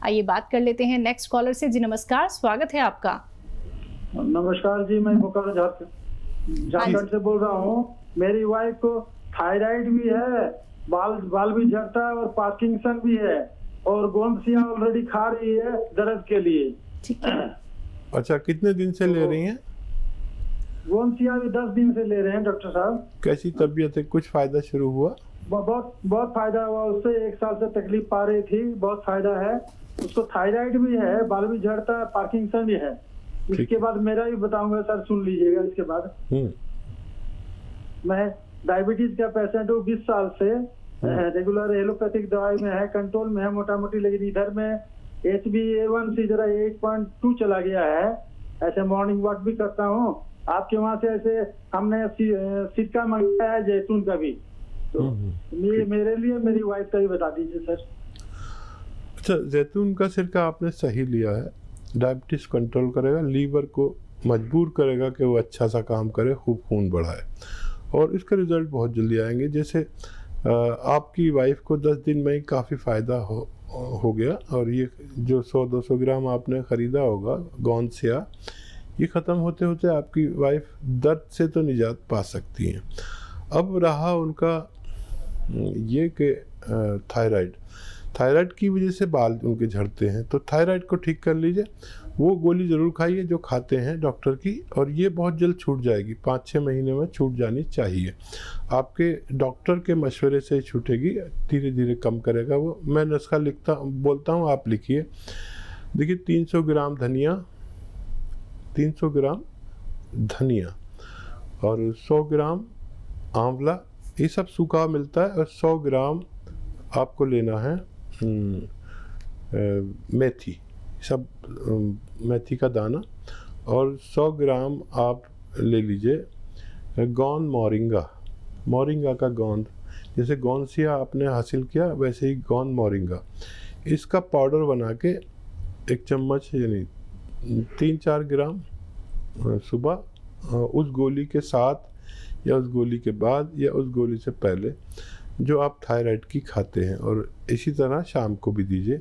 आइए बात कर लेते हैं नेक्स्ट कॉलर से। जी नमस्कार, स्वागत है आपका। नमस्कार जी, मैं बोकारो झारखंड से बोल रहा हूँ। मेरी वाइफ को थायराइड भी है, बाल भी झड़ता है और पार्किंसन भी है, और गोंदसिया ऑलरेडी खा रही है दर्द के लिए। ठीक है। अच्छा, कितने दिन से ले रही हैं? गोंदसिया भी 10 दिन से ले रहे हैं डॉक्टर साहब। कैसी तबीयत है? कुछ फायदा शुरू हुआ? बहुत फायदा हुआ उससे। 1 साल से तकलीफ पा रही थी, बहुत फायदा है। उसको थायराइड भी है, बाल भी झड़ता है, पार्किंसन भी है। इसके बाद मेरा भी बताऊंगा सर, सुन लीजिएगा। इसके बाद मैं डायबिटीज का पेशेंट हूँ 20 साल से। रेगुलर एलोपैथिक दवाई में है, कंट्रोल में है मोटा मोटी, लेकिन इधर में HbA1c जरा 8.2 चला गया है। ऐसे मॉर्निंग वॉक भी करता हूँ। आपके वहाँ से ऐसे हमने सिरका मंगाया है, जैतून का भी। तो मेरे लिए मेरी वाइफ का भी बता दीजिए सर। अच्छा, जैतून का सिरका आपने सही लिया है। डायबिटीज कंट्रोल करेगा, लीवर को मजबूर करेगा कि वो अच्छा सा काम करे, खूब खून बढ़ाए, और इसके रिजल्ट बहुत जल्दी आएंगे। जैसे आपकी वाइफ को 10 दिन में ही काफ़ी फ़ायदा हो गया, और ये जो 100-200 ग्राम आपने ख़रीदा होगा गोंदसिया, ये ख़त्म होते होते आपकी वाइफ दर्द से तो निजात पा सकती हैं। अब रहा उनका ये कि थायराइड की वजह से बाल उनके झड़ते हैं, तो थायराइड को ठीक कर लीजिए। वो गोली ज़रूर खाइए जो खाते हैं डॉक्टर की, और ये बहुत जल्द छूट जाएगी। 5-6 महीने में छूट जानी चाहिए। आपके डॉक्टर के मशवरे से ही छूटेगी, धीरे धीरे कम करेगा वो। मैं नुस्खा बोलता हूँ, आप लिखिए। देखिए, 300 ग्राम धनिया और 100 ग्राम आंवला, ये सब सूखा मिलता है, और 100 ग्राम आपको लेना है मेथी, सब मेथी का दाना, और 100 ग्राम आप ले लीजिए गोंद मोरिंगा का गोंद। जैसे गोंदसिया आपने हासिल किया, वैसे ही गोंद मोरिंगा। इसका पाउडर बना के 1 चम्मच यानी 3-4 ग्राम सुबह, उस गोली के साथ या उस गोली के बाद या उस गोली से पहले जो आप थायराइड की खाते हैं, और इसी तरह शाम को भी दीजिए।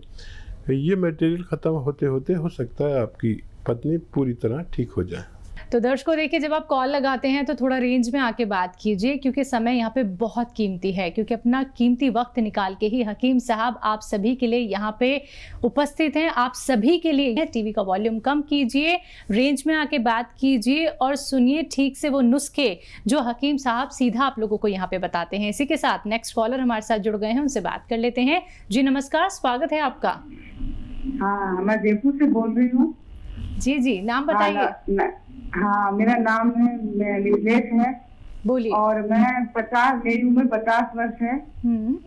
ये मटेरियल ख़त्म होते होते हो सकता है आपकी पत्नी पूरी तरह ठीक हो जाए। तो दर्शकों देखिए, जब आप कॉल लगाते हैं तो थोड़ा रेंज में आके बात कीजिए, क्योंकि समय यहाँ पे बहुत कीमती है। क्योंकि अपना कीमती वक्त निकाल के ही हकीम साहब आप सभी के लिए यहाँ पे उपस्थित हैं। आप सभी के लिए टीवी का वॉल्यूम कम कीजिए, रेंज में आके बात कीजिए और सुनिए ठीक से वो नुस्खे जो हकीम साहब सीधा आप लोगों को यहाँ पे बताते हैं। इसी के साथ नेक्स्ट कॉलर हमारे साथ जुड़ गए हैं, उनसे बात कर लेते हैं। जी नमस्कार, स्वागत है आपका। हाँ, मैं जयपुर से बोल रही हूँ। जी, नाम बताइए। हाँ, मेरा नाम है निलेश है। बोलिए। और मेरी उम्र 50 वर्ष है,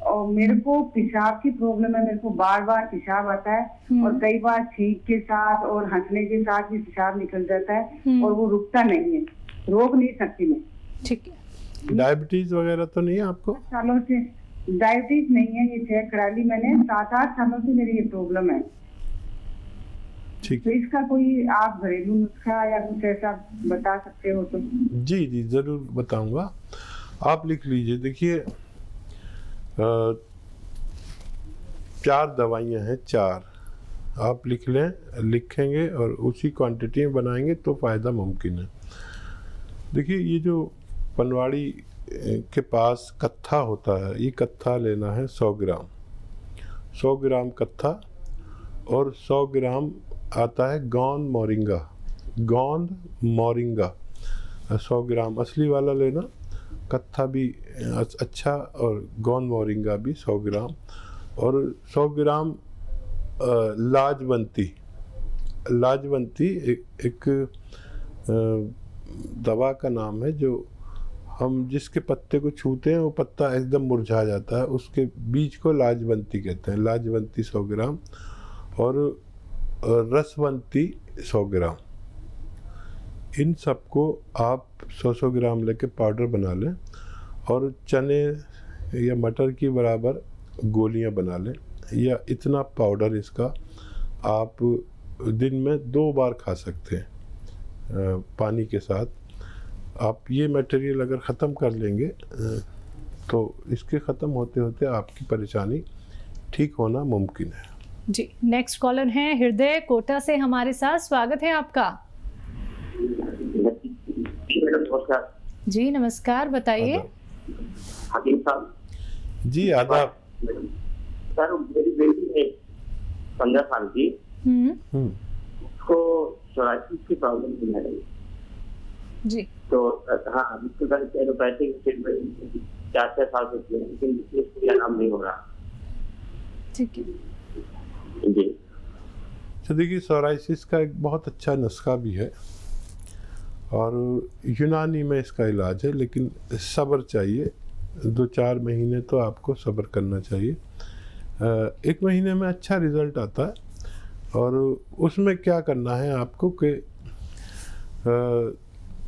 और मेरे को पेशाब की प्रॉब्लम है। मेरे को बार बार पेशाब आता है, और कई बार छींक के साथ और हंसने के साथ भी पेशाब निकल जाता है, और वो रुकता नहीं है, रोक नहीं सकती मैं। ठीक है। डायबिटीज वगैरह तो नहीं है आपको? सालों से डायबिटीज नहीं है, ये चेक करा ली मैंने। 7-8 सालों से मेरी ये प्रॉब्लम है। ठीक तो है। इसका कोई आप घरेलू नुस्खा या कुछ ऐसा बता सकते हो तो? जी ज़रूर बताऊंगा, आप लिख लीजिए। देखिए, 4 दवाइयाँ हैं, 4 आप लिखेंगे और उसी क्वांटिटी में बनाएंगे तो फ़ायदा मुमकिन है। देखिए, ये जो पनवाड़ी के पास कत्था होता है, ये कत्था लेना है 100 ग्राम कत्था, और 100 ग्राम आता है गोंद मोरिंगा 100 ग्राम असली वाला लेना, कत्था भी अच्छा, और गोंद मोरिंगा भी 100 ग्राम, और 100 ग्राम लाजवंती एक दवा का नाम है, जो हम जिसके पत्ते को छूते हैं वो पत्ता एकदम मुरझा जाता है, उसके बीज को लाजवंती कहते हैं। लाजवंती 100 ग्राम, और रसवंती 100 ग्राम। इन सबको आप 100 ग्राम लेके पाउडर बना लें, और चने या मटर की बराबर गोलियां बना लें, या इतना पाउडर इसका आप दिन में 2 बार खा सकते हैं पानी के साथ। आप ये मटेरियल अगर ख़त्म कर लेंगे तो इसके ख़त्म होते होते आपकी परेशानी ठीक होना मुमकिन है। जी, नेक्स्ट कॉलर हैं हृदय कोटा से हमारे साथ, स्वागत है आपका। नमस्कार जी नमस्कार, बताइए। हकीम साहब। जी आदाब। सर मेरी बेटी है 15 साल की, उसको सोराइसिस की प्रॉब्लम है जी। तो हाँ उसके बाद एलोपैथिक ट्रीटमेंट 4-6 साल से किया, लेकिन इसको आराम नहीं हो रहा। ठीक है जी। तो देखिए सोराइसिस का एक बहुत अच्छा नुस्खा भी है और यूनानी में इसका इलाज है, लेकिन सब्र चाहिए। 2-4 महीने तो आपको सब्र करना चाहिए। 1 महीने में अच्छा रिज़ल्ट आता है। और उसमें क्या करना है आपको कि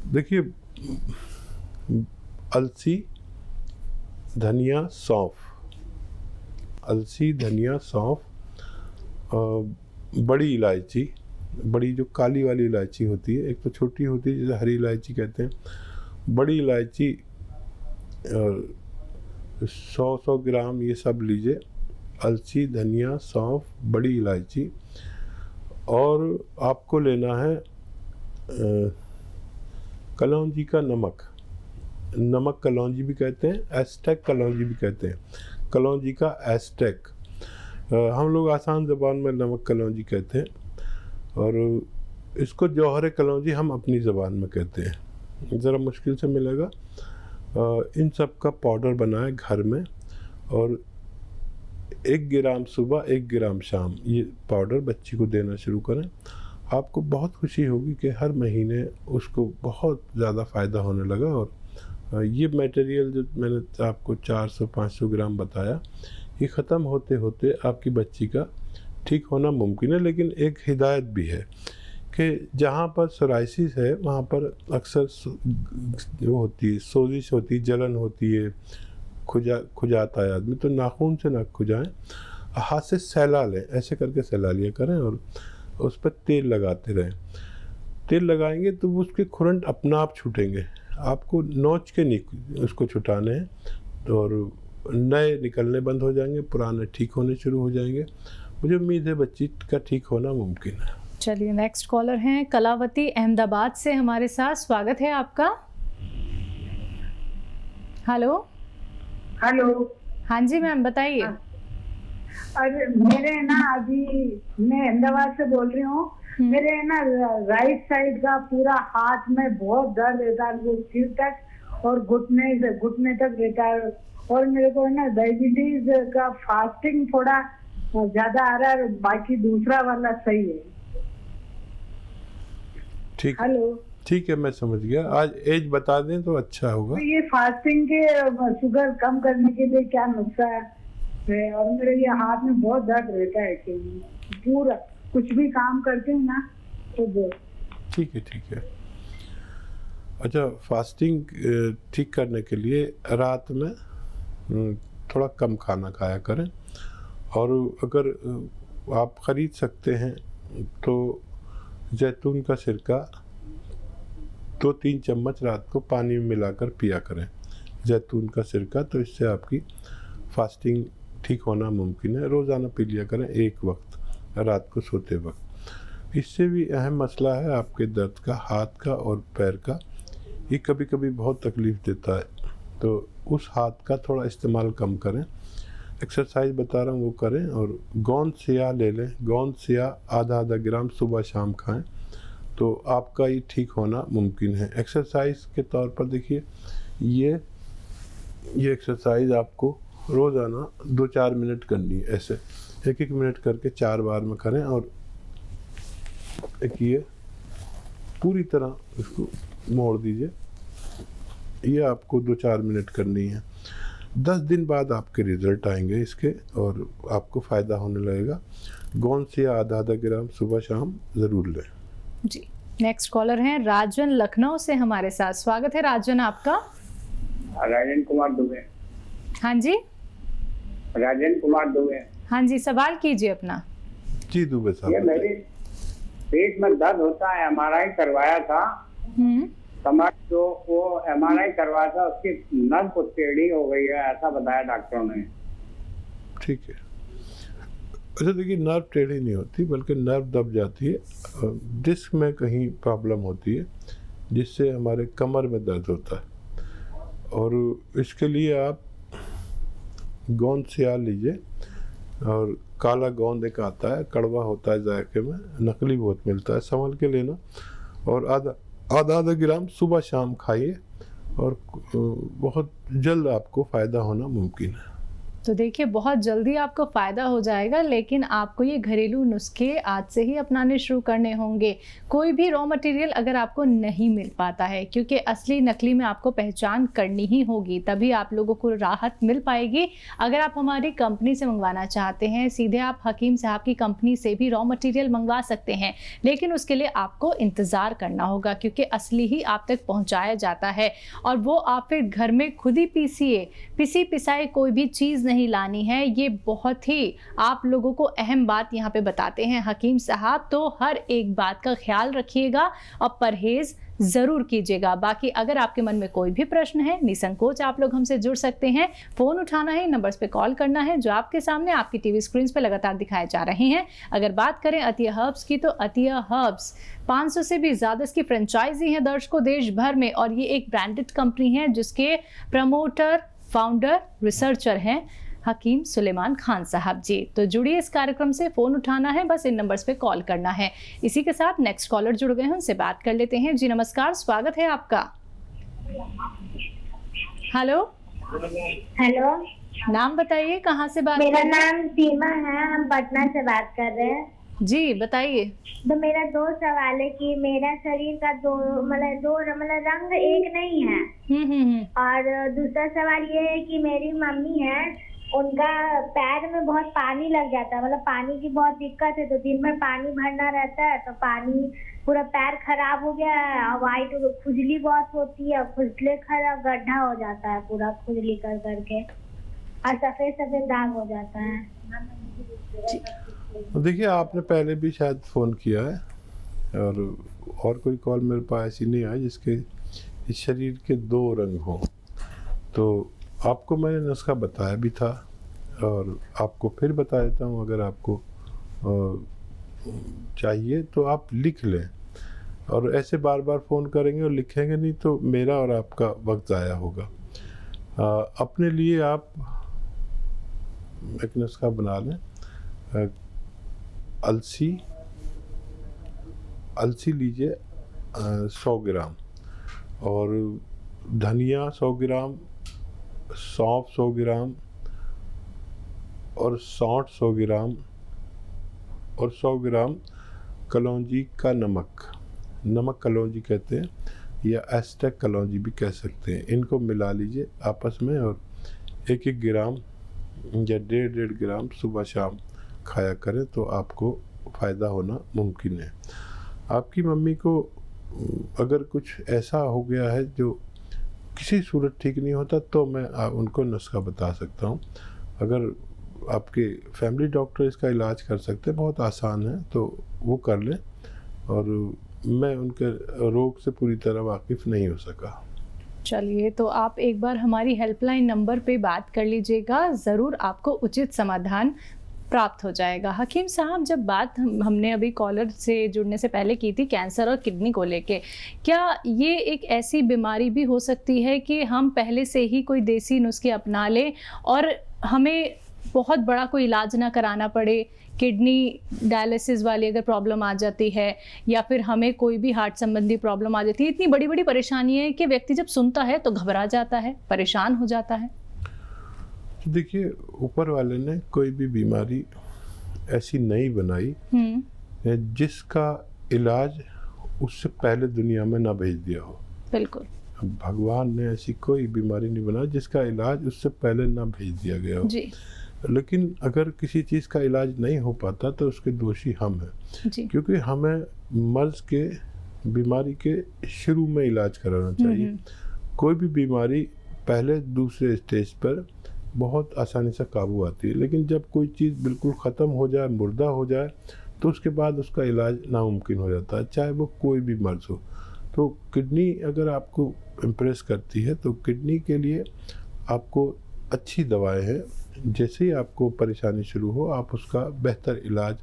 देखिए अलसी, धनिया, सौंफ, अलसी, धनिया, सौंफ, बड़ी इलायची, बड़ी जो काली वाली इलायची होती है, एक तो छोटी होती है जिसे हरी इलायची कहते हैं, बड़ी इलायची 100 ग्राम ये सब लीजिए। अलसी, धनिया, सौंफ, बड़ी इलायची। और आपको लेना है कलौंजी का नमक, नमक कलौंजी भी कहते हैं, एस्टेक कलौंजी भी कहते हैं। कलौंजी का एस्टेक, हम लोग आसान ज़बान में नमक कलौंजी कहते हैं, और इसको जौहर कलौंजी हम अपनी ज़बान में कहते हैं, ज़रा मुश्किल से मिलेगा। इन सब का पाउडर बनाएं घर में, और 1 ग्राम सुबह 1 ग्राम शाम ये पाउडर बच्ची को देना शुरू करें। आपको बहुत खुशी होगी कि हर महीने उसको बहुत ज़्यादा फ़ायदा होने लगा। और ये मटेरियल जो मैंने आपको 400-500 ग्राम बताया, ये ख़त्म होते होते आपकी बच्ची का ठीक होना मुमकिन है। लेकिन एक हिदायत भी है कि जहाँ पर सोराइसिस है वहाँ पर अक्सर वो होती है, सोजिश होती है, जलन होती है, खुजाता है आदमी, तो नाखून से ना खुजाएं, हाथ से सहला लें, ऐसे करके सहला लिया करें और उस पर तेल लगाते रहें। तेल लगाएंगे तो उसके खुरंट अपना आप छूटेंगे, आपको नोच के नहीं उसको छुटाने हैं, और नए निकलने बंद हो जाएंगे, पुराने ठीक होने शुरू हो जाएंगे। मुझे उम्मीद है बच्ची का ठीक होना मुमकिन है। चलिए नेक्स्ट कॉलर हैं कलावती अहमदाबाद से हमारे साथ, स्वागत है आपका। हेलो। हेलो। हाँ जी मैम, बताइए। अरे मेरे ना अभी मैं अहमदाबाद से बोल रही हूँ। मेरे ना राइट साइड का पूरा हाथ में बहुत दर्द रहता है, वो सिर तक और घुटने तक रहता है। और मेरे को ना डायबिटीज का फास्टिंग थोड़ा ज्यादा आ रहा है, बाकी दूसरा वाला सही है। ठीक, हेलो। ठीक है, मैं समझ गया। आज एज बता दें तो अच्छा होगा। तो ये फास्टिंग के शुगर कम करने के लिए क्या नुस्खा है? और मेरे ये हाथ में बहुत दर्द रहता है कि पूरा कुछ भी काम करते हैं ना तो ठीक है, ठीक है। अच्छा, फास्टिंग ठीक करने के लिए रात में थोड़ा कम खाना खाया करें, और अगर आप ख़रीद सकते हैं तो जैतून का सिरका 2-3 चम्मच रात को पानी में मिलाकर पिया करें, जैतून का सिरका, तो इससे आपकी फास्टिंग ठीक होना मुमकिन है। रोज़ाना पी लिया करें एक वक्त रात को सोते वक्त। इससे भी अहम मसला है आपके दर्द का, हाथ का और पैर का। ये कभी कभी बहुत तकलीफ़ देता है, तो उस हाथ का थोड़ा इस्तेमाल कम करें। एक्सरसाइज बता रहा हूँ वो करें, और गोंद सिया ले लें, गोंद सिया आधा ग्राम सुबह शाम खाएं, तो आपका ये ठीक होना मुमकिन है। एक्सरसाइज के तौर पर देखिए, ये एक्सरसाइज आपको रोज़ाना 2-4 मिनट करनी है, ऐसे 1-1 मिनट करके 4 बार में करें। और एक ये पूरी तरह इसको मोड़ दीजिए, ये आपको 2-4 मिनट करनी है। 10 दिन बाद आपके रिज़ल्ट आएंगे इसके, और आपको फ़ायदा होने लगेगा। गोंद से आधा ग्राम सुबह शाम ज़रूर लें। जी, नेक्स्ट कॉलर हैं राजन लखनऊ से हमारे साथ, स्वागत है राजन आपका। राजन कुमार दुबे। हाँ जी, राजन कुमार दुबे। हाँ जी, सवाल कीजिए अपना। जी दुबे साहब। ये मेरे पेट में दर्द होता है, MRI करवाया था कमर, तो वो MRI करवाया था, उसकी नस को टेढ़ी हो गई है, ऐसा बताया डॉक्टरों ने। ठीक है, अच्छा देखिए, नर्व टेढ़ी नहीं होती बल्कि नर्व दब जाती है, डिस्क में कहीं प्रॉब्लम होती है जिससे हमारे कमर में दर्द होता है। और इसके लिए आप गोंद सियार लीजिए, और काला गोंद एक आता है, कड़वा होता है जायके में, नकली बहुत मिलता है, संभल के लेना। और आधा ग्राम सुबह शाम खाइए और बहुत जल्द आपको फ़ायदा होना मुमकिन है। तो देखिए, बहुत जल्दी आपको फ़ायदा हो जाएगा, लेकिन आपको ये घरेलू नुस्खे आज से ही अपनाने शुरू करने होंगे। कोई भी रॉ मटेरियल अगर आपको नहीं मिल पाता है, क्योंकि असली नकली में आपको पहचान करनी ही होगी, तभी आप लोगों को राहत मिल पाएगी। अगर आप हमारी कंपनी से मंगवाना चाहते हैं, सीधे आप हकीम साहब की कंपनी से भी रॉ मटेरियल मंगवा सकते हैं, लेकिन उसके लिए आपको इंतज़ार करना होगा, क्योंकि असली ही आप तक पहुँचाया जाता है। और वो आप फिर घर में खुद ही पीसिए, पिसी पिसाई कोई भी चीज़ नहीं लानी है। ये बहुत ही आप लोगों को अहम बात यहाँ पे बताते हैं हकीम साहब, तो हर एक बात का ख्याल रखिएगा और परहेज जरूर कीजिएगा। बाकी अगर आपके मन में कोई भी प्रश्न है, निसंकोच आप लोग हमसे जुड़ सकते हैं। फोन उठाना है, नंबर्स पे कॉल करना है जो आपके सामने आपकी टीवी स्क्रीन पे लगातार दिखाए जा रहे हैं। अगर बात करें अतिया हर्ब्स की, तो अतिया हर्ब्स 500 से भी ज्यादा इसकी फ्रेंचाइजी है दर्शकों देश भर में, और ये एक ब्रांडेड कंपनी है जिसके प्रमोटर, फाउंडर, रिसर्चर हैं हकीम सुलेमान खान साहब जी। तो जुड़िए इस कार्यक्रम से, फोन उठाना है, बस इन नंबर्स पे कॉल करना है। इसी के साथ नेक्स्ट कॉलर जुड़ गए हैं, उनसे बात कर लेते हैं। जी नमस्कार, स्वागत है आपका। हेलो हेलो, नाम बताइए, कहाँ से बात मेरा कर रहे हैं? नाम सीमा है, हम पटना से बात कर रहे हैं। जी बताइए। तो मेरा 2 सवाल है कि मेरा शरीर का दो रंग एक नहीं है। और दूसरा सवाल ये है कि मेरी मम्मी है, उनका पैर में बहुत पानी लग जाता है, मतलब पानी की बहुत दिक्कत है, तो दिन में पानी भरना रहता है, तो पानी पूरा पैर खराब हो गया है, और वाइट खुजली बहुत होती है, खुजले खराब गड्ढा हो जाता है पूरा खुजली कर करके, और सफेद सफेद दाग हो जाता है। देखिए, आपने पहले भी शायद फ़ोन किया है, और कोई कॉल मेरे पास ऐसी नहीं आई जिसके इस शरीर के 2 रंग हों। तो आपको मैंने नुस्खा बताया भी था, और आपको फिर बता देता हूँ। अगर आपको चाहिए तो आप लिख लें, और ऐसे बार बार फ़ोन करेंगे और लिखेंगे नहीं तो मेरा और आपका वक्त ज़ाया होगा। अपने लिए आप एक नुस्खा बना लें। अलसी लीजिए 100 ग्राम, और धनिया 100 ग्राम, सौंफ 100 ग्राम, और सौंठ 100 ग्राम, और 100 ग्राम कलौंजी का नमक कलौंजी कहते हैं, या एस्टेक कलौंजी भी कह सकते हैं। इनको मिला लीजिए आपस में, और 1-1 ग्राम या 1.5 ग्राम सुबह शाम खाया करें तो आपको फ़ायदा होना मुमकिन है। आपकी मम्मी को अगर कुछ ऐसा हो गया है जो किसी सूरत ठीक नहीं होता, तो मैं उनको नुस्खा बता सकता हूँ। अगर आपके फैमिली डॉक्टर इसका इलाज कर सकते हैं, बहुत आसान है, तो वो कर लें। और मैं उनके रोग से पूरी तरह वाकिफ़ नहीं हो सका। चलिए, तो आप एक बार हमारी हेल्पलाइन नंबर पे बात कर लीजिएगा, ज़रूर आपको उचित समाधान प्राप्त हो जाएगा। हकीम साहब, जब बात हमने अभी कॉलर से जुड़ने से पहले की थी कैंसर और किडनी को लेके, क्या ये एक ऐसी बीमारी भी हो सकती है कि हम पहले से ही कोई देसी नुस्खे अपना लें और हमें बहुत बड़ा कोई इलाज ना कराना पड़े? किडनी डायलिसिस वाली अगर प्रॉब्लम आ जाती है, या फिर हमें कोई भी हार्ट संबंधी प्रॉब्लम आ जाती है, इतनी बड़ी बड़ी परेशानी है कि व्यक्ति जब सुनता है तो घबरा जाता है, परेशान हो जाता है। देखिए, ऊपर वाले ने कोई भी बीमारी ऐसी नहीं बनाई जिसका इलाज उससे पहले दुनिया में ना भेज दिया हो। बिल्कुल। भगवान ने ऐसी कोई बीमारी नहीं बनाई जिसका इलाज उससे पहले ना भेज दिया गया हो जी। लेकिन अगर किसी चीज़ का इलाज नहीं हो पाता तो उसके दोषी हम हैं जी। क्योंकि हमें मर्ज के बीमारी के शुरू में इलाज कराना चाहिए। कोई भी बीमारी पहले दूसरे स्टेज पर बहुत आसानी से काबू आती है, लेकिन जब कोई चीज़ बिल्कुल ख़त्म हो जाए, मुर्दा हो जाए, तो उसके बाद उसका इलाज नामुमकिन हो जाता है, चाहे वो कोई भी मर्ज हो। तो किडनी अगर आपको इम्प्रेस करती है तो किडनी के लिए आपको अच्छी दवाएं हैं, जैसे ही आपको परेशानी शुरू हो आप उसका बेहतर इलाज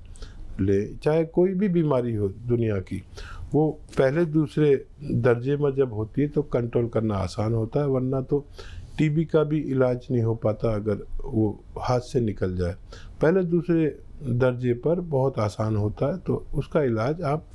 लें। चाहे कोई भी बीमारी हो दुनिया की, वो पहले दूसरे दर्जे में जब होती है तो कंट्रोल करना आसान होता है, वरना तो टीबी का भी इलाज नहीं हो पाता अगर वो हाथ से निकल जाए। पहले दूसरे दर्जे पर बहुत आसान होता है, तो उसका इलाज आप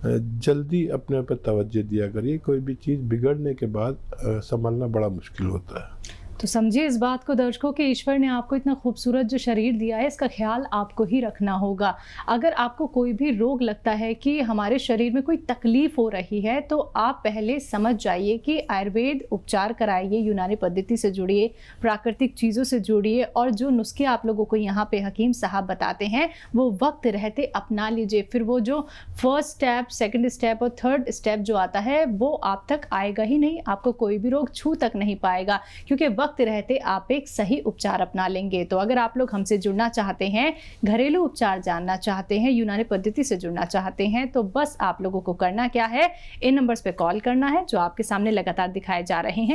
जल्दी अपने पर तवज्जो दिया करिए। कोई भी चीज़ बिगड़ने के बाद संभलना बड़ा मुश्किल होता है। तो समझिए इस बात को दर्शकों कि ईश्वर ने आपको इतना खूबसूरत जो शरीर दिया है, इसका ख्याल आपको ही रखना होगा। अगर आपको कोई भी रोग लगता है कि हमारे शरीर में कोई तकलीफ हो रही है, तो आप पहले समझ जाइए कि आयुर्वेद उपचार कराइए, यूनानी पद्धति से जुड़िए, प्राकृतिक चीज़ों से जुड़िए, और जो नुस्खे आप लोगों को यहाँ पे हकीम साहब बताते हैं वो वक्त रहते अपना लीजिए। फिर वो जो फर्स्ट स्टेप, सेकेंड स्टेप और थर्ड स्टेप जो आता है वो आप तक आएगा ही नहीं, आपको कोई भी रोग छू तक नहीं पाएगा, क्योंकि वक्त रहते आप एक सही उपचार अपना लेंगे। तो अगर आप लोग हमसे जुड़ना चाहते हैं, घरेलू उपचार जानना चाहते हैं, यूनानी पद्धति से जुड़ना चाहते हैं, तो बस आप लोगों को करना क्या है, इन नंबर्स पे कॉल करना है जो आपके सामने लगातार दिखाए जा रहे हैं।